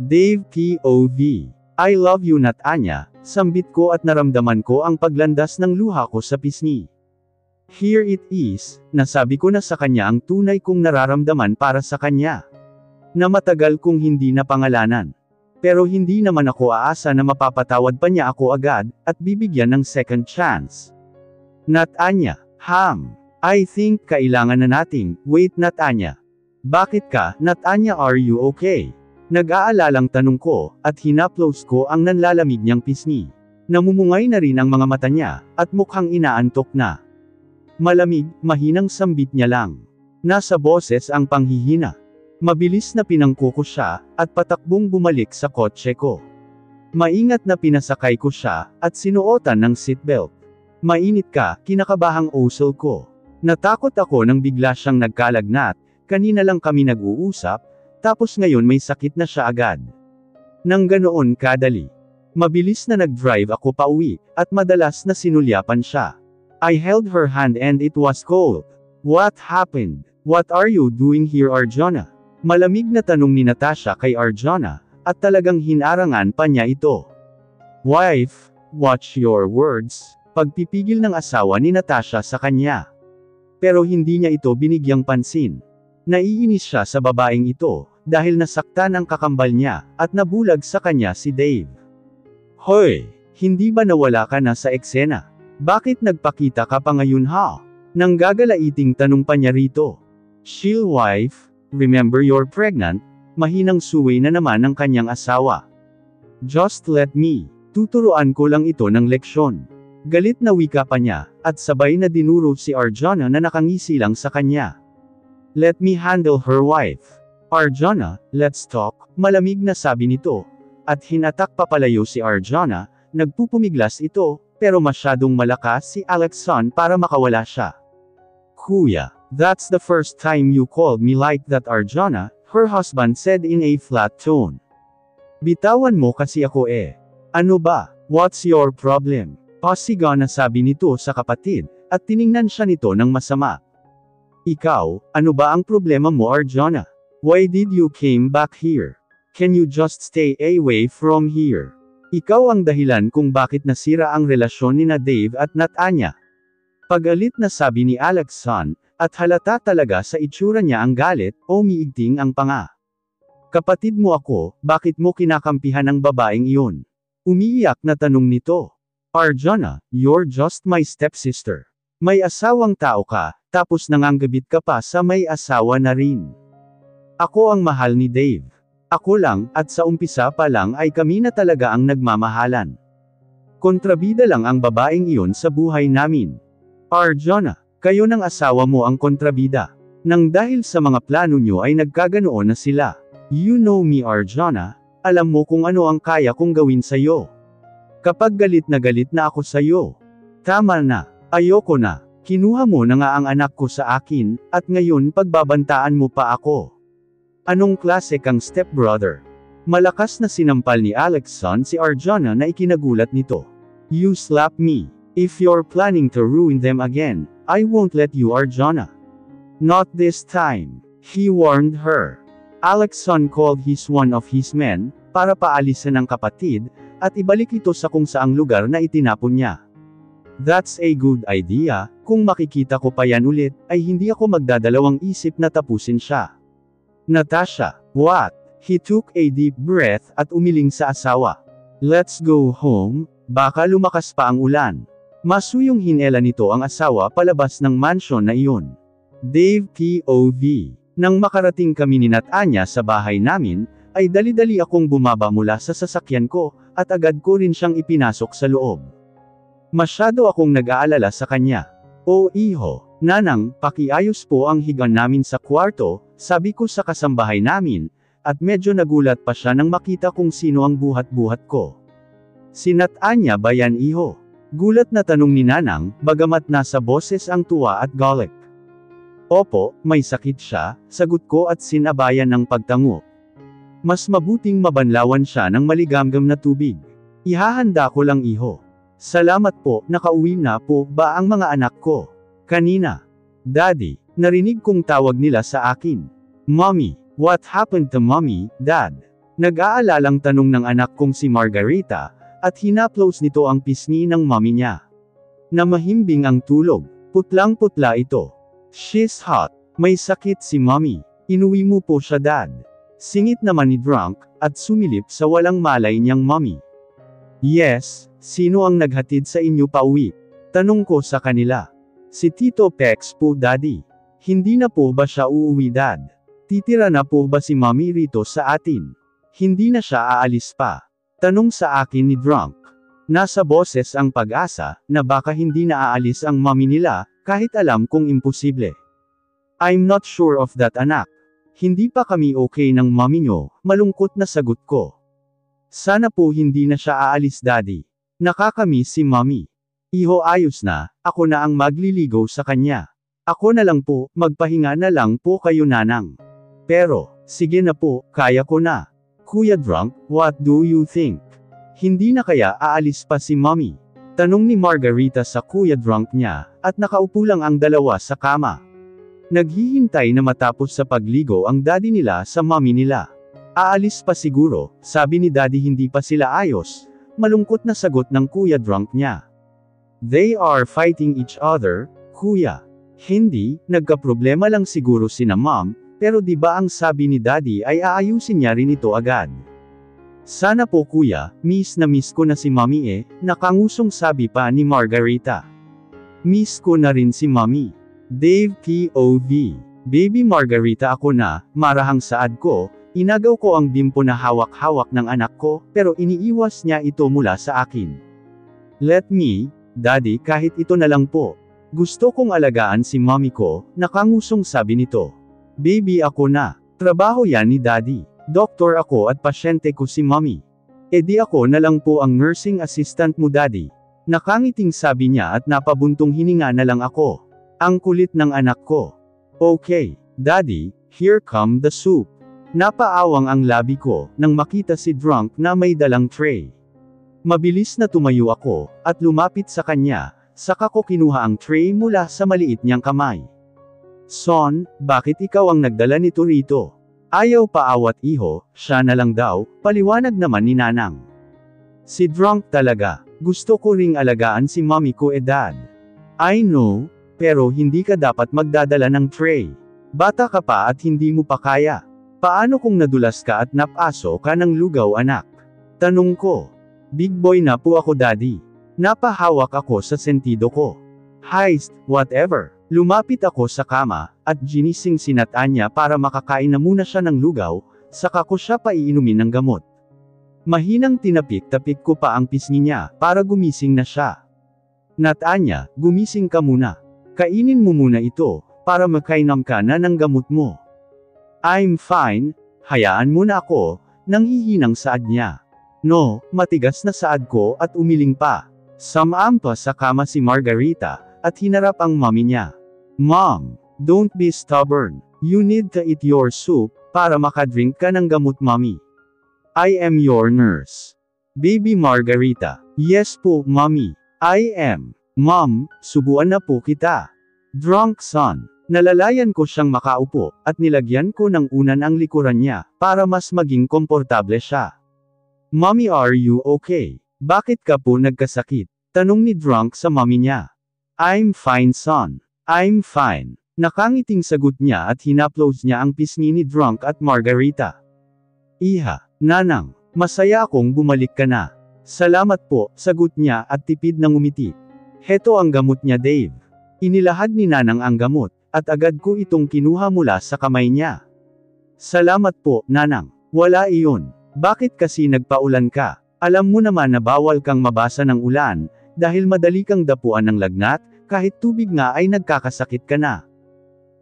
Dave POV. I love you Nat Anya, sambit ko at naramdaman ko ang paglandas ng luha ko sa pisngi. Here it is, nasabi ko na sa kanya ang tunay kong nararamdaman para sa kanya. Na matagal kong hindi napangalanan. Pero hindi naman ako aasa na mapapatawad pa niya ako agad, at bibigyan ng second chance. Nat Anya, I think kailangan na nating, wait Nat Anya. Bakit ka, Nat Anya are you okay? Nag-aalalang tanong ko, at hinaplos ko ang nanlalamig niyang pisngi. Namumungay na rin ang mga mata niya, at mukhang inaantok na. Malamig, mahinang sambit niya lang. Nasa boses ang panghihina. Mabilis na pinangko ko siya, at patakbong bumalik sa kotse ko. Maingat na pinasakay ko siya, at sinuotan ng seatbelt. Mainit ka, kinakabahang usol ko. Natakot ako nang bigla siyang nagkalagnat, kanina lang kami nag-uusap, tapos ngayon may sakit na siya agad. Nang ganoon kadali. Mabilis na nag-drive ako pauwi, at madalas na sinulyapan siya. I held her hand and it was cold. What happened? What are you doing here Arjona? Malamig na tanong ni Natasha kay Arjona, at talagang hinarangan pa niya ito. Wife, watch your words, pagpipigil ng asawa ni Natasha sa kanya. Pero hindi niya ito binigyang pansin. Naiinis siya sa babaeng ito, dahil nasaktan ang kakambal niya, at nabulag sa kanya si Dave. Hoy, hindi ba nawala ka na sa eksena? Bakit nagpakita ka pa ngayon ha? Nang gagalaiting tanong pa niya rito. Chill wife, remember you're pregnant, mahinang suway na naman ng kanyang asawa. Just let me, tuturuan ko lang ito ng leksyon. Galit na wika pa niya, at sabay na dinuro si Arjona na nakangisi lang sa kanya. Let me handle her wife. Arjona, let's talk, malamig na sabi nito. At hinatak papalayo si Arjona, nagpupumiglas ito, pero masyadong malakas si Alexson para makawala siya. Kuya, that's the first time you called me like that Arjona, her husband said in a flat tone. Bitawan mo kasi ako eh. Ano ba? What's your problem? Pasigaw na sabi nito sa kapatid, at tiningnan siya nito ng masama. Ikaw, ano ba ang problema mo Arjona? Why did you came back here? Can you just stay away from here? Ikaw ang dahilan kung bakit nasira ang relasyon ni na Dave at Nat Anya. Pagalit na sabi ni Alexson, at halata talaga sa itsura niya ang galit, o umiigting ang panga. Kapatid mo ako, bakit mo kinakampihan ang babaeng iyon? Umiiyak na tanong nito. Arjona, you're just my stepsister. May asawang tao ka, tapos nanganggabit ka pa sa may asawa na rin. Ako ang mahal ni Dave. Ako lang, at sa umpisa pa lang ay kami na talaga ang nagmamahalan. Kontrabida lang ang babaeng iyon sa buhay namin. Arjona, kayo ng asawa mo ang kontrabida. Nang dahil sa mga plano nyo ay nagkaganoon na sila. You know me Arjona, alam mo kung ano ang kaya kong gawin sa'yo. Kapag galit na ako sa'yo. Tama na, ayoko na. Kinuha mo na nga ang anak ko sa akin, at ngayon pagbabantaan mo pa ako. Anong klase kang stepbrother? Malakas na sinampal ni Alexson si Arjona na ikinagulat nito. You slap me. If you're planning to ruin them again, I won't let you Arjona. Not this time. He warned her. Alexson called one of his men, para paalisan ang kapatid, at ibalik ito sa kung saang lugar na itinapon niya. That's a good idea, kung makikita ko pa yan ulit, ay hindi ako magdadalawang isip na tapusin siya. Natasha, what? He took a deep breath at umiling sa asawa. Let's go home, baka lumakas pa ang ulan. Masuyong hinela nito ang asawa palabas ng mansion na iyon. Dave POV. Nang makarating kami ni Nat Anya sa bahay namin, ay dali-dali akong bumaba mula sa sasakyan ko, at agad ko rin siyang ipinasok sa loob. Masyado akong nag-aalala sa kanya. O iho, nanang, pakiayos po ang higa namin sa kwarto, sabi ko sa kasambahay namin, at medyo nagulat pa siya nang makita kung sino ang buhat-buhat ko. Si Nat Anya ba yan iho? Gulat na tanong ni Nanang, bagamat nasa boses ang tuwa at galit. Opo, may sakit siya, sagot ko at sinabayan ng pagtango. Mas mabuting mabanlawan siya ng maligamgam na tubig. Ihahanda ko lang iho. Salamat po, nakauwi na po ba ang mga anak ko? Kanina. Daddy, narinig kong tawag nila sa akin. Mommy, what happened to mommy, dad? Nag-aalalang tanong ng anak kong si Margarita, at hinaplos nito ang pisngi ng mommy niya. Na mahimbing ang tulog, putlang-putla ito. She's hot. May sakit si mommy. Inuwi mo po siya dad. Singit naman ni Drunk, at sumilip sa walang malay niyang mommy. Yes, sino ang naghatid sa inyo pauwi? Tanong ko sa kanila. Si Tito Pex po daddy. Hindi na po ba siya uuwi dad? Titira na po ba si mommy rito sa atin? Hindi na siya aalis pa. Tanong sa akin ni Drunk. Nasa boses ang pag-asa, na baka hindi na aalis ang mommy nila, kahit alam kong imposible. I'm not sure of that anak. Hindi pa kami okay ng mommy nyo, malungkot na sagot ko. Sana po hindi na siya aalis daddy. Nakakamiss si mommy. Iho ayos na, ako na ang magliligaw sa kanya. Ako na lang po, magpahinga na lang po kayo nanang. Pero, sige na po, kaya ko na. Kuya Drunk, what do you think? Hindi na kaya aalis pa si mommy? Tanong ni Margarita sa Kuya Drunk niya, at nakaupo lang ang dalawa sa kama. Naghihintay na matapos sa pagligo ang daddy nila sa mommy nila. Aalis pa siguro, sabi ni daddy hindi pa sila ayos, malungkot na sagot ng Kuya Drunk niya. They are fighting each other, kuya. Hindi, nagkaproblema lang siguro sina mom, pero di ba ang sabi ni daddy ay aayusin niya rin ito agad. Sana po kuya, miss na miss ko na si mommy nakangusong sabi pa ni Margarita. Miss ko na rin si mommy. Dave POV. Baby Margarita ako na, marahang saad ko, inagaw ko ang bimpo na hawak-hawak ng anak ko, pero iniiwas niya ito mula sa akin. Let me, daddy kahit ito na lang po. Gusto kong alagaan si mommy ko, nakangusong sabi nito. Baby ako na, trabaho yan ni daddy. Doktor ako at pasyente ko si mommy. E di ako na lang po ang nursing assistant mo daddy. Nakangiting sabi niya at napabuntong hininga na lang ako. Ang kulit ng anak ko. Okay, daddy, here come the soup. Napaawang ang labi ko, nang makita si Drunk na may dalang tray. Mabilis na tumayo ako, at lumapit sa kanya, saka ko kinuha ang tray mula sa maliit niyang kamay. Son, bakit ikaw ang nagdala nito rito? Ayaw paawat iho, siya na lang daw, paliwanag naman ni Nanang. Si Drunk talaga, gusto ko ring alagaan si mommy ko dad. I know, pero hindi ka dapat magdadala ng tray. Bata ka pa at hindi mo pa kaya. Paano kung nadulas ka at napaso ka ng lugaw anak? Tanong ko. Big boy na po ako daddy. Napahawak ako sa sentido ko. Heist, whatever. Lumapit ako sa kama, at ginising si Natanya para makakain na muna siya ng lugaw, saka ko siya paiinumin ng gamot. Mahinang tinapik-tapik ko pa ang pisngi niya, para gumising na siya. Natanya, gumising ka muna. Kainin mo muna ito, para makainom ka na ng gamot mo. I'm fine, hayaan mo na ako, nanghihinang saad niya. No, matigas na saad ko at umiling pa. Sumampa sa kama si Margarita, at hinarap ang mommy niya. Mom, don't be stubborn. You need to eat your soup, para makadrink ka ng gamot mommy. I am your nurse. Baby Margarita. Yes po, mommy. I am. Mom, subuan na po kita. Drunk son. Nalalayan ko siyang makaupo, at nilagyan ko ng unan ang likuran niya, para mas maging komportable siya. Mommy, are you okay? Bakit ka po nagkasakit? Tanong ni Drunk sa mommy niya. I'm fine son. I'm fine. Nakangiting sagot niya at hinaplos niya ang pisngi ni Drunk at Margarita. Iha, nanang, masaya akong bumalik ka na. Salamat po, sagot niya at tipid ng umiti. Heto ang gamot niya Dave. Inilahad ni nanang ang gamot, at agad ko itong kinuha mula sa kamay niya. Salamat po, nanang. Wala iyon. Bakit kasi nagpaulan ka? Alam mo naman na bawal kang mabasa ng ulan, dahil madali kang dapuan ng lagnat, kahit tubig nga ay nagkakasakit ka na.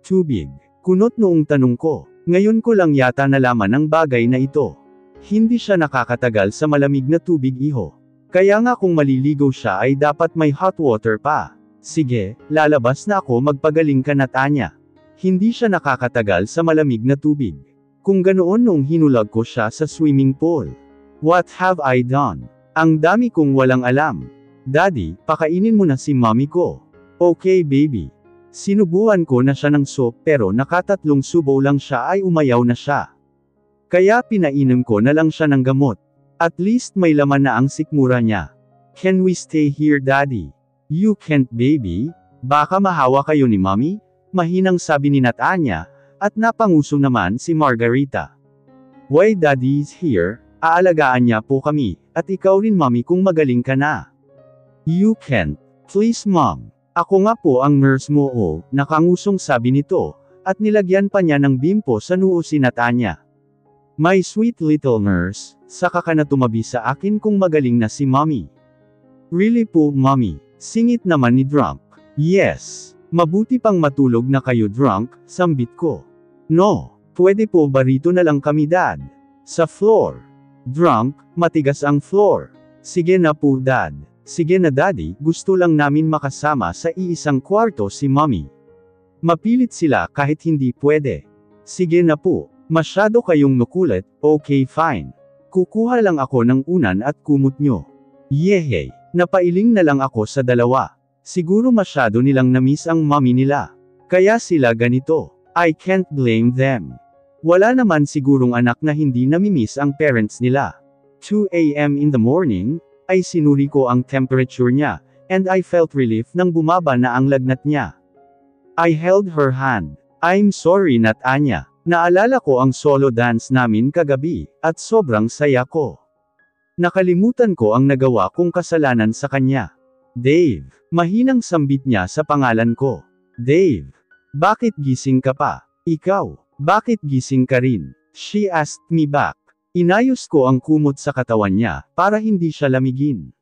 Tubig. Kunot noong tanong ko. Ngayon ko lang yata nalaman ang bagay na ito. Hindi siya nakakatagal sa malamig na tubig iho. Kaya nga kung maliligo siya ay dapat may hot water pa. Sige, lalabas na ako magpagaling ka Natanya. Hindi siya nakakatagal sa malamig na tubig. Kung ganoon nung hinulag ko siya sa swimming pool. What have I done? Ang dami kong walang alam. Daddy, pakainin mo na si mommy ko. Okay baby. Sinubuan ko na siya ng soup pero nakatatlong subo lang siya ay umayaw na siya. Kaya pinainom ko na lang siya ng gamot. At least may laman na ang sikmura niya. Can we stay here, Daddy? You can't, baby. Baka mahawa kayo ni Mommy? Mahinang sabi ni Natanya, at napanguso naman si Margarita. Why Daddy's here? Aalagaan niya po kami, at ikaw rin Mommy kung magaling ka na. You can't. Please Mom. Ako nga po ang nurse mo nakangusong sabi nito, at nilagyan pa niya ng bimpo sa noo si Natanya. My sweet little nurse, saka ka na tumabi sa akin kung magaling na si Mommy. Really po Mommy, singit naman ni Drunk. Yes. Mabuti pang matulog na kayo Drunk, sambit ko. No, pwede po ba rito na lang kami Dad? Sa floor. Drunk, matigas ang floor. Sige na po Dad. Sige na Daddy, gusto lang namin makasama sa iisang kwarto si Mommy. Mapilit sila kahit hindi pwede. Sige na po. Masyado kayong nukulit, okay fine. Kukuha lang ako ng unan at kumot nyo. Yehey, napailing na lang ako sa dalawa. Siguro masyado nilang namiss ang mommy nila. Kaya sila ganito. I can't blame them. Wala naman sigurong anak na hindi namimiss ang parents nila. 2 a.m. in the morning, ay sinuri ko ang temperature niya, and I felt relief nang bumaba na ang lagnat niya. I held her hand. I'm sorry Natanya. Naalala ko ang solo dance namin kagabi, at sobrang saya ko. Nakalimutan ko ang nagawa kong kasalanan sa kanya. Dave, mahinang sambit niya sa pangalan ko. Dave, bakit gising ka pa? Ikaw, bakit gising ka rin? She asked me back. Inayos ko ang kumot sa katawan niya, para hindi siya lamigin.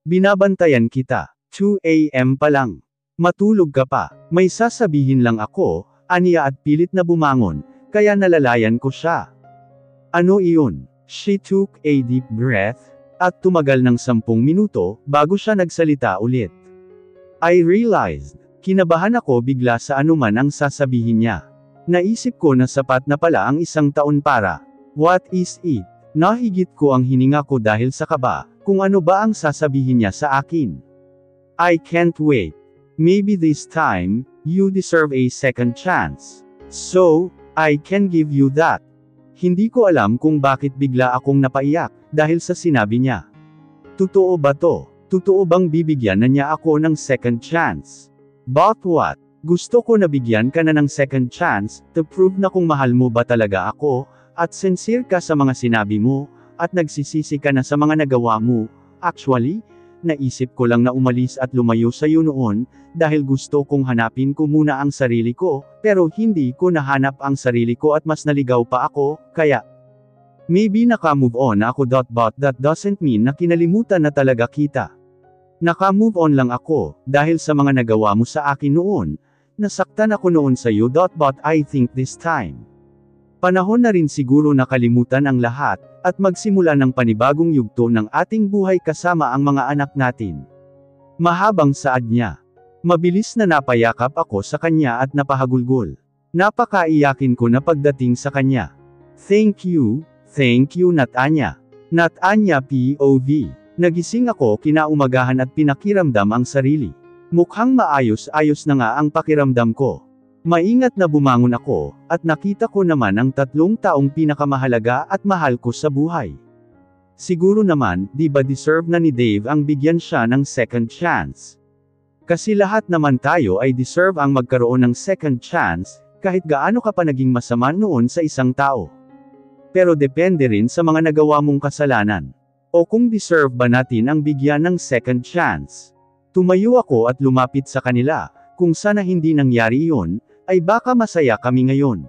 Binabantayan kita. 2 a.m. pa lang. Matulog ka pa. May sasabihin lang ako, aniya at pilit na bumangon, kaya nalalayan ko siya. Ano iyon? She took a deep breath, at tumagal ng 10 minuto, bago siya nagsalita ulit. I realized, kinabahan ako bigla sa anuman ang sasabihin niya. Naisip ko na sapat na pala ang 1 taon para. What is it? Nahigit ko ang hininga ko dahil sa kaba, kung ano ba ang sasabihin niya sa akin. I can't wait. Maybe this time, you deserve a second chance. So, I can give you that. Hindi ko alam kung bakit bigla akong napaiyak, dahil sa sinabi niya. Totoo ba to? Totoo bang bibigyan na niya ako ng second chance? But what? Gusto ko na bigyan ka na ng second chance, to prove na kung mahal mo ba talaga ako, at sincere ka sa mga sinabi mo, at nagsisisi ka na sa mga nagawa mo. Actually, naisip ko lang na umalis at lumayo sa iyo noon, dahil gusto kong hanapin ko muna ang sarili ko, pero hindi ko nahanap ang sarili ko at mas naligaw pa ako, kaya maybe naka-move on ako but that doesn't mean na kinalimutan na talaga kita. Naka-move on lang ako, dahil sa mga nagawa mo sa akin noon, nasaktan ako noon sa iyo but I think this time. Panahon na rin siguro nakalimutan ang lahat, at magsimula ng panibagong yugto ng ating buhay kasama ang mga anak natin. Mahabang saad niya. Mabilis na napayakap ako sa kanya at napahagulgol. Napakaiyakin ko na pagdating sa kanya. Thank you Natanya. Natanya POV. Nagising ako kinaumagahan at pinakiramdam ang sarili. Mukhang maayos-ayos na nga ang pakiramdam ko. Maingat na bumangon ako, at nakita ko naman ang 3 taong pinakamahalaga at mahal ko sa buhay. Siguro naman, di ba deserve na ni Dave ang bigyan siya ng second chance? Kasi lahat naman tayo ay deserve ang magkaroon ng second chance, kahit gaano ka pa naging masama noon sa isang tao. Pero depende rin sa mga nagawa mong kasalanan. O kung deserve ba natin ang bigyan ng second chance. Tumayo ako at lumapit sa kanila, kung sana hindi nangyari iyon, ay baka masaya kami ngayon.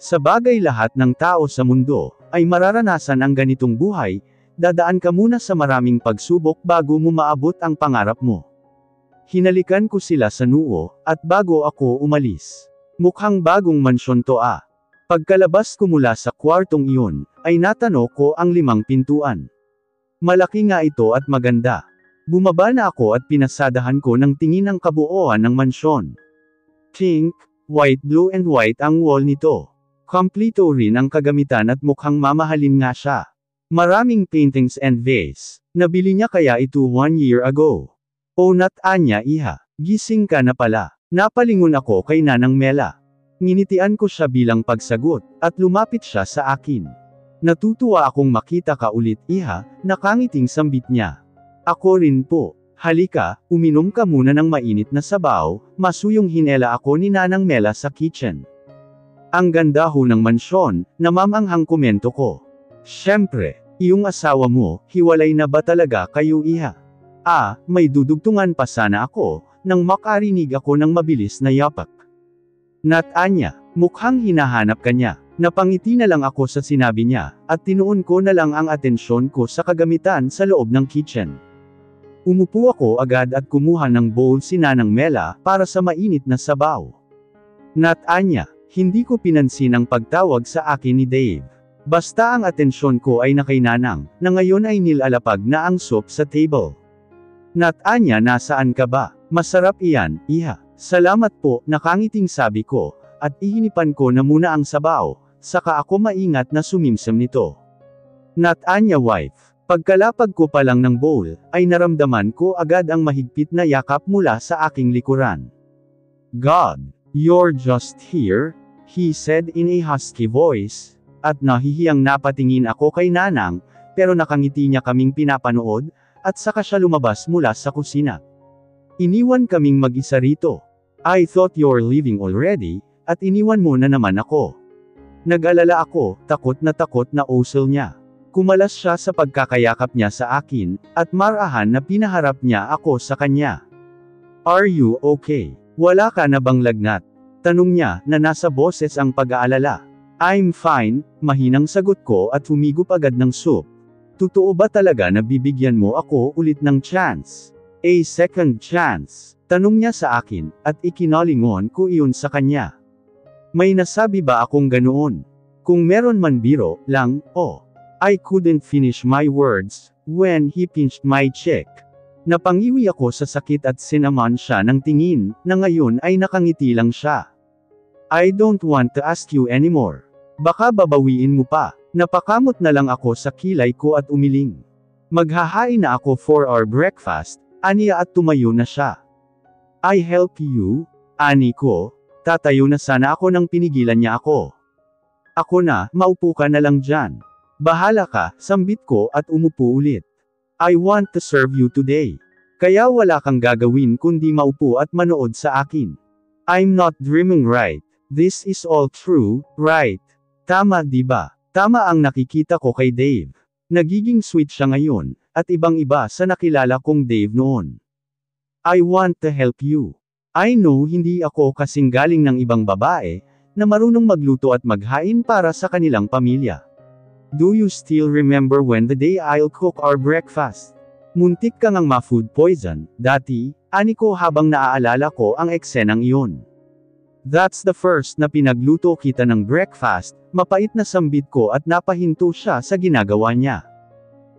Sa bagay lahat ng tao sa mundo, ay mararanasan ang ganitong buhay, dadaan ka muna sa maraming pagsubok bago mo maabot ang pangarap mo. Hinalikan ko sila sa noo, at bago ako umalis. Mukhang bagong mansyon to ah. Pagkalabas ko mula sa kwartong iyon, ay natano ko ang 5 pintuan. Malaki nga ito at maganda. Bumaba na ako at pinasadahan ko ng tingin ang kabuuan ng mansyon. Pink, white, blue and white ang wall nito. Kompleto rin ang kagamitan at mukhang mamahalin nga siya. Maraming paintings and vase. Nabili niya kaya ito 1 year ago. O Natanya iha, gising ka na pala. Napalingon ako kay Nanang Mela. Nginitian ko siya bilang pagsagot, at lumapit siya sa akin. Natutuwa akong makita ka ulit, iha, nakangiting sambit niya. Ako rin po. Halika, uminom ka muna ng mainit na sabaw, masuyong hinela ako ni Nanang Mela sa kitchen. Ang ganda ho ng mansyon, namamanghang komento ko. Siyempre, iyong asawa mo, hiwalay na ba talaga kayo, iha? May dudugtungan pa sana ako, nang makarinig ako ng mabilis na yapak. Nat Anya, mukhang hinahanap ka niya. Napangiti na lang ako sa sinabi niya, at tinuon ko na lang ang atensyon ko sa kagamitan sa loob ng kitchen. Umupo ako agad at kumuha ng bowl si Nanang Mela para sa mainit na sabaw. Nat Anya, hindi ko pinansin ang pagtawag sa akin ni Dave. Basta ang atensyon ko ay na kay Nanang, na ngayon ay nilalapag na ang soup sa table. Nat Anya, nasaan ka ba? Masarap iyan, iha. Salamat po, nakangiting sabi ko, at ihinipan ko na muna ang sabaw, saka ako maingat na sumimsim nito. Nat Anya wife, pagkalapag ko pa lang ng bowl, ay naramdaman ko agad ang mahigpit na yakap mula sa aking likuran. God, you're just here, he said in a husky voice, at nahihiyang napatingin ako kay Nanang, pero nakangiti niya kaming pinapanood, at saka siya lumabas mula sa kusina. Iniwan kaming mag-isa rito. I thought you're leaving already, at iniwan mo na naman ako. Nag-alala ako, takot na usel niya. Kumalas siya sa pagkakayakap niya sa akin, at marahan na pinaharap niya ako sa kanya. Are you okay? Wala ka na bang lagnat? Tanong niya, na nasa boses ang pag-aalala. I'm fine, mahinang sagot ko at humigop agad ng soup. Totoo ba talaga na bibigyan mo ako ulit ng chance? A second chance? Tanong niya sa akin, at ikinalingon ko iyon sa kanya. May nasabi ba akong ganoon? Kung meron man biro lang, I couldn't finish my words, when he pinched my cheek. Napangiwi ako sa sakit at sinaman siya ng tingin, na ngayon ay nakangiti lang siya. I don't want to ask you anymore. Baka babawiin mo pa. Napakamot na lang ako sa kilay ko at umiling. Maghahain na ako for our breakfast, aniya at tumayo na siya. I help you, ani ko, tatayo na sana ako nang pinigilan niya ako. Ako na, maupo ka na lang dyan. Bahala ka, sambit ko at umupo ulit. I want to serve you today. Kaya wala kang gagawin kundi maupo at manood sa akin. I'm not dreaming, right? This is all true, right? Tama diba? Tama ang nakikita ko kay Dave. Nagiging sweet siya ngayon, at ibang-iba sa nakilala kong Dave noon. I want to help you. I know hindi ako kasing galing ng ibang babae, na marunong magluto at maghain para sa kanilang pamilya. Do you still remember when the day I'll cook our breakfast? Muntik ka ngang ma-food poison, dati, ani ko habang naaalala ko ang eksenang iyon. That's the first na pinagluto kita ng breakfast, mapait na sambit ko at napahinto siya sa ginagawa niya.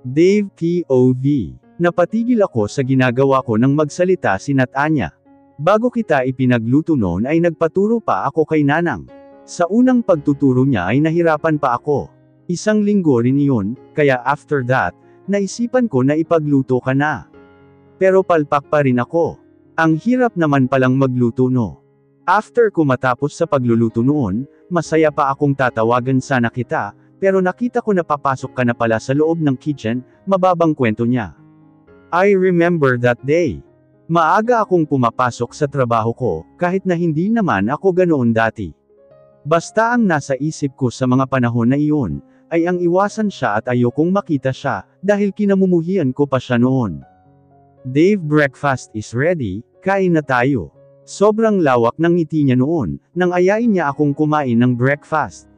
Dave POV. Napatigil ako sa ginagawa ko nang magsalita si Nat Anya. Bago kita ipinagluto noon ay nagpaturo pa ako kay Nanang. Sa unang pagtuturo niya ay nahirapan pa ako. Isang linggo rin iyon, kaya after that, naisipan ko na ipagluto ka na. Pero palpak pa rin ako. Ang hirap naman palang magluto no. After ko matapos sa pagluluto noon, masaya pa akong tatawagan sana kita, pero nakita ko na papasok ka na pala sa loob ng kitchen, mababang kwento niya. I remember that day. Maaga akong pumapasok sa trabaho ko, kahit na hindi naman ako ganoon dati. Basta ang nasa isip ko sa mga panahon na iyon, ay ang iwasan siya at ayokong makita siya, dahil kinamumuhian ko pa siya noon. Dave, breakfast is ready, kain na tayo. Sobrang lawak ng ngiti niya noon, nang ayain niya akong kumain ng breakfast.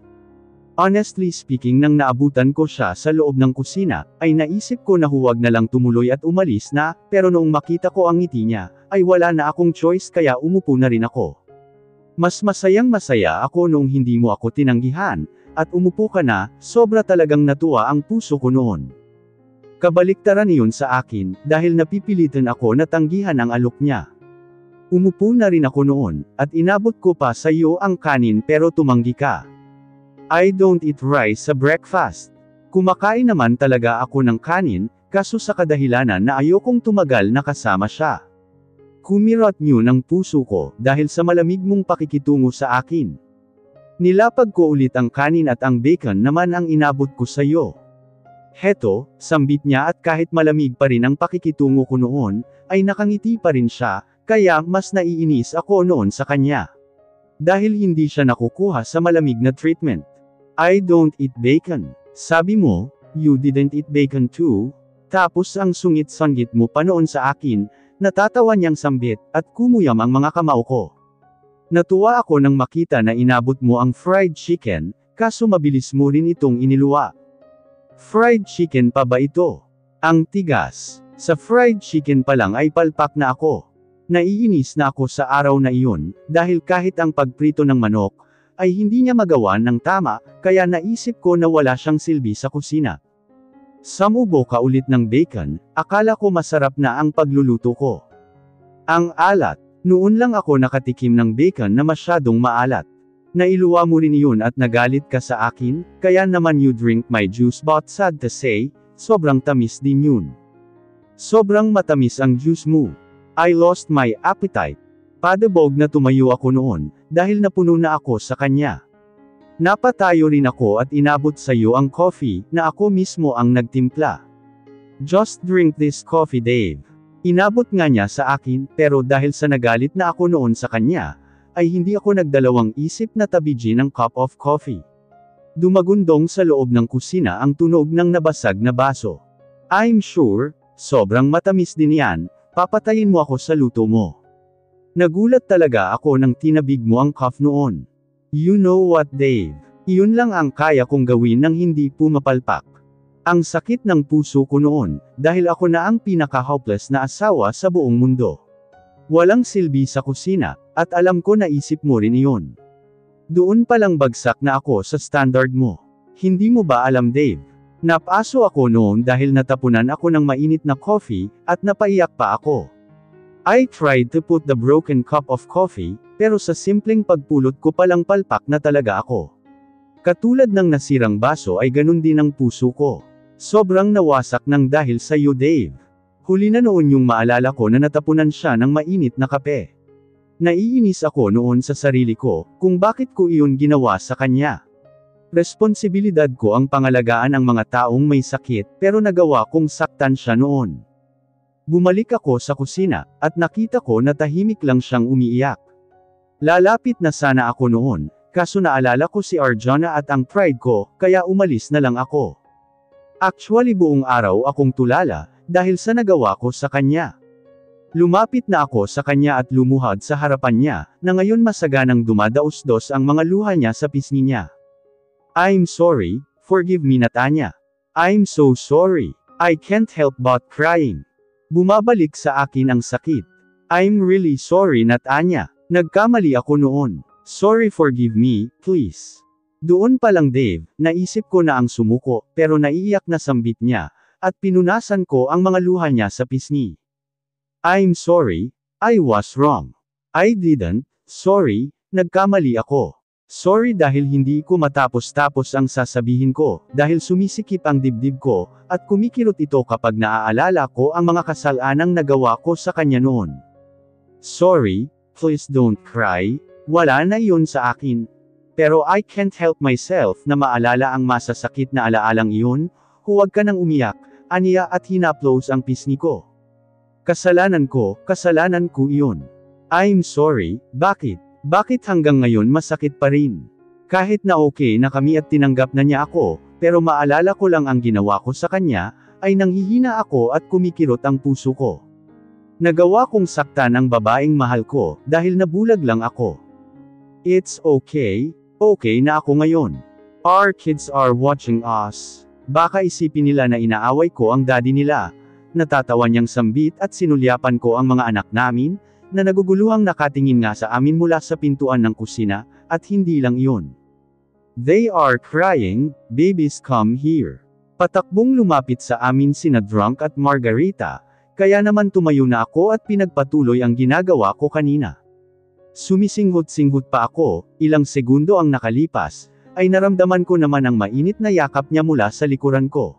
Honestly speaking, nang naabutan ko siya sa loob ng kusina, ay naisip ko na huwag na lang tumuloy at umalis na, pero noong makita ko ang ngiti niya, ay wala na akong choice kaya umupo na rin ako. Mas masayang masaya ako noong hindi mo ako tinanggihan, at umupo ka na, sobra talagang natuwa ang puso ko noon. Kabaliktaran iyon sa akin, dahil napipilitan ako na tanggihan ang alok niya. Umupo na rin ako noon, at inabot ko pa sa iyo ang kanin pero tumanggi ka. I don't eat rice sa breakfast. Kumakain naman talaga ako ng kanin, kaso sa kadahilanan na ayokong tumagal na kasama siya. Kumirot niyo ng puso ko, dahil sa malamig mong pakikitungo sa akin. Nilapag ko ulit ang kanin at ang bacon naman ang inabot ko sa'yo. Heto, sambit niya at kahit malamig pa rin ang pakikitungo ko noon, ay nakangiti pa rin siya, kaya mas naiinis ako noon sa kanya. Dahil hindi siya nakukuha sa malamig na treatment. I don't eat bacon. Sabi mo, you didn't eat bacon too? Tapos ang sungit-sanggit mo pa noon sa akin, natatawa niyang sambit, at kumuyam ang mga kamao ko. Natuwa ako nang makita na inabot mo ang fried chicken, kaso mabilis mo rin itong iniluwa. Fried chicken pa ba ito? Ang tigas. Sa fried chicken pa lang ay palpak na ako. Naiinis na ako sa araw na iyon, dahil kahit ang pagprito ng manok, ay hindi niya magawa ng tama, kaya naisip ko na wala siyang silbi sa kusina. Samubo ka ulit ng bacon, akala ko masarap na ang pagluluto ko. Ang alat, noon lang ako nakatikim ng bacon na masyadong maalat. Nailuwa mo rin iyon at nagalit ka sa akin, kaya naman you drink my juice but sad to say, sobrang tamis din yun. Sobrang matamis ang juice mo. I lost my appetite. Padabog na tumayo ako noon, dahil napuno na ako sa kanya. Napatayo rin ako at inabot sa iyo ang coffee, na ako mismo ang nagtimpla. Just drink this coffee, Dave. Inabot nga niya sa akin, pero dahil sa nagalit na ako noon sa kanya, ay hindi ako nagdalawang isip na tabigin ang cup of coffee. Dumagundong sa loob ng kusina ang tunog ng nabasag na baso. I'm sure, sobrang matamis din yan. Papatayin mo ako sa luto mo. Nagulat talaga ako nang tinabig mo ang cup noon. You know what, Dave? Iyon lang ang kaya kong gawin nang hindi pumapalpak. Ang sakit ng puso ko noon, dahil ako na ang pinaka-hopeless na asawa sa buong mundo. Walang silbi sa kusina, at alam ko na isip mo rin iyon. Doon palang bagsak na ako sa standard mo. Hindi mo ba alam, Dave? Napaso ako noon dahil natapunan ako ng mainit na coffee, at napaiyak pa ako. I tried to put the broken cup of coffee, pero sa simpleng pagpulot ko palang palpak na talaga ako. Katulad ng nasirang baso ay ganun din ang puso ko. Sobrang nawasak ng dahil sa iyo, Dave. Huli na noon yung maalala ko na natapunan siya ng mainit na kape. Naiinis ako noon sa sarili ko, kung bakit ko iyon ginawa sa kanya. Responsibilidad ko ang pangalagaan ang mga taong may sakit, pero nagawa kong saktan siya noon. Bumalik ako sa kusina, at nakita ko na tahimik lang siyang umiiyak. Lalapit na sana ako noon, kaso naalala ko si Arjana at ang pride ko, kaya umalis na lang ako. Actually buong araw akong tulala, dahil sa nagawa ko sa kanya. Lumapit na ako sa kanya at lumuhad sa harapan niya, na ngayon masaganang dumadaos-dos ang mga luha niya sa pisngi niya. I'm sorry, forgive me Natanya. I'm so sorry. I can't help but crying. Bumabalik sa akin ang sakit. I'm really sorry Natanya. Nagkamali ako noon. Sorry, forgive me, please. Doon pa lang Dave, naisip ko na ang sumuko, pero naiiyak na sambit niya, at pinunasan ko ang mga luha niya sa pisngi. I'm sorry, I was wrong. I didn't, sorry, nagkamali ako. Sorry dahil hindi ko matapos-tapos ang sasabihin ko, dahil sumisikip ang dibdib ko, at kumikirot ito kapag naaalala ko ang mga kasalanang nagawa ko sa kanya noon. Sorry, please don't cry, wala na iyon sa akin. Pero I can't help myself na maalala ang masasakit na alaalang iyon, huwag ka nang umiyak, aniya at hinaplos ang pisngi ko. Kasalanan ko iyon. I'm sorry, bakit? Bakit hanggang ngayon masakit pa rin? Kahit na okay na kami at tinanggap na niya ako, pero maalala ko lang ang ginawa ko sa kanya, ay nanghihina ako at kumikirot ang puso ko. Nagawa kong saktan ang babaeng mahal ko, dahil nabulag lang ako. It's okay, okay na ako ngayon. Our kids are watching us. Baka isipin nila na inaaway ko ang daddy nila. Natatawa niyang sambit at sinulyapan ko ang mga anak namin, na naguguluhang nakatingin nga sa amin mula sa pintuan ng kusina, at hindi lang iyon. They are crying, babies come here. Patakbong lumapit sa amin sina Drunk at Margarita, kaya naman tumayo na ako at pinagpatuloy ang ginagawa ko kanina. Sumisinghot-singhot pa ako, ilang segundo ang nakalipas, ay naramdaman ko naman ang mainit na yakap niya mula sa likuran ko.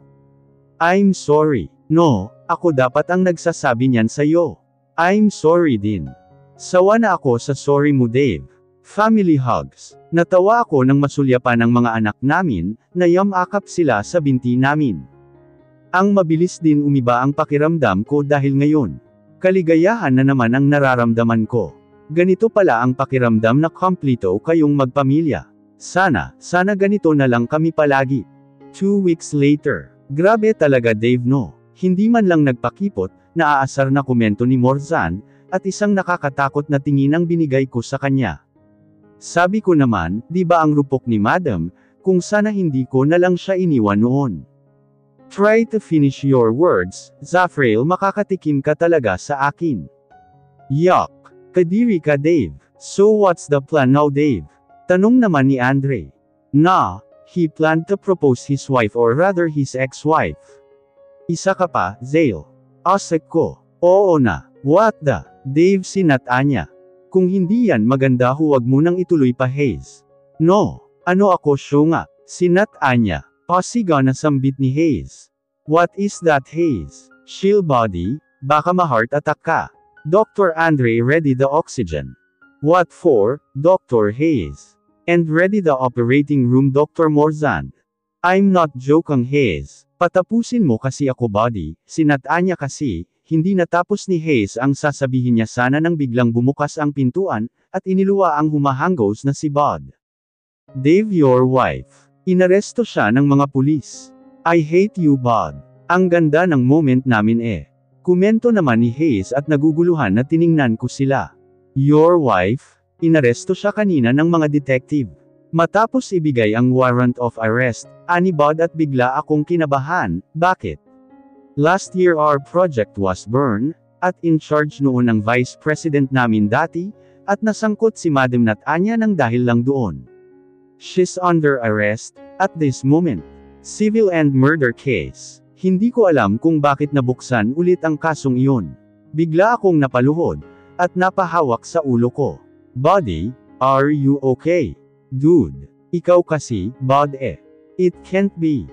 I'm sorry. No, ako dapat ang nagsasabi niyan sa'yo. I'm sorry din. Sawa na ako sa sorry mo Dave. Family hugs. Natawa ako nang masulyapan ng mga anak namin, na yamakap sila sa binti namin. Ang mabilis din umiba ang pakiramdam ko dahil ngayon. Kaligayahan na naman ang nararamdaman ko. Ganito pala ang pakiramdam na kompleto kayong magpamilya. Sana ganito na lang kami palagi. 2 weeks later. Grabe talaga Dave no. Hindi man lang nagpakipot, naaasar na komento ni Morzan, at isang nakakatakot na tingin ang binigay ko sa kanya. Sabi ko naman, di ba ang rupok ni Madam, kung sana hindi ko na lang siya iniwan noon. Try to finish your words, Zafrael, makakatikim ka talaga sa akin. Yuck. Kadiri ka Dave. So what's the plan now Dave? Tanong naman ni Andre. He planned to propose his wife or rather his ex-wife. Isa ka pa, Zale. Asik ko. Oo na. What the? Dave sinat Anya. Kung hindi yan maganda huwag mo nang ituloy pa Hayes. No. Ano ako syunga? Sinat Anya. Pasiga na sambit ni Hayes. What is that Hayes? Chill body? Baka ma-heart attack ka. Dr. Andre ready the oxygen. What for, Dr. Hayes? And ready the operating room Dr. Morzan. I'm not joking Hayes. Patapusin mo kasi ako body, sinat-a niya kasi, hindi natapos ni Hayes ang sasabihin niya sana nang biglang bumukas ang pintuan, at iniluwa ang humahanggos na si Bod. Dave your wife. Inaresto siya ng mga pulis. I hate you Bod. Ang ganda ng moment namin Komento naman ni Hayes at naguguluhan na tiningnan ko sila. Your wife? Inaresto siya kanina ng mga detective. Matapos ibigay ang warrant of arrest, ani Bod at bigla akong kinabahan, bakit? Last year our project was burned, at in charge noon ang vice president namin dati, at nasangkot si Madam Nat Anya nang dahil lang doon. She's under arrest, at this moment. Civil and murder case. Hindi ko alam kung bakit nabuksan ulit ang kasong iyon. Bigla akong napaluhod, at napahawak sa ulo ko. Buddy, are you okay? Dude, ikaw kasi, Bod It can't be.